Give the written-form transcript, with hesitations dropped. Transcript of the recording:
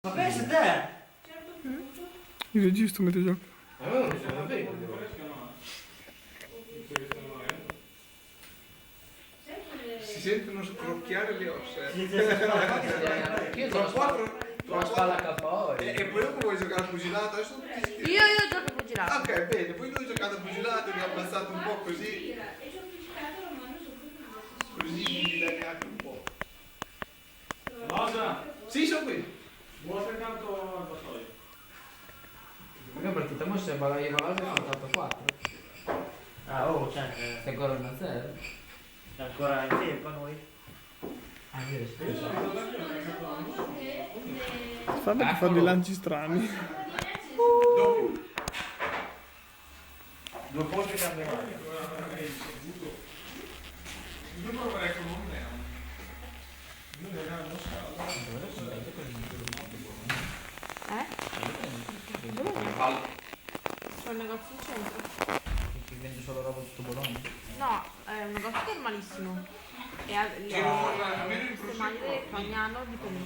Ma pensa a te! Il regista mette già. Si sentono scrocchiare le ossa. Io sono spalla KO. E poi dopo vuoi giocare a pugilato? Adesso tutti Io gioco a pugilato. Ah, ok, bene, poi lui ha giocato a pugilato, mi ha abbassato un po' così. Così mi dai anche un po'. Rosa, Sì, sono qui. vuoi accanto al vassoio? La mia partita mo se balla io balla sono fatto 4. Ah, oh, Sei ancora 1-0. c'è ancora in tempo noi. Ah, io respiro. Guarda che fa dei lanci strani. Dopo. Due posti cambiati. Dopo vorrei che non me. C'è un negozio in centro. Che vende solo roba tutto Bologna. No, è un negozio normalissimo. E ha Almeno in le maglie che ogni anno dipende.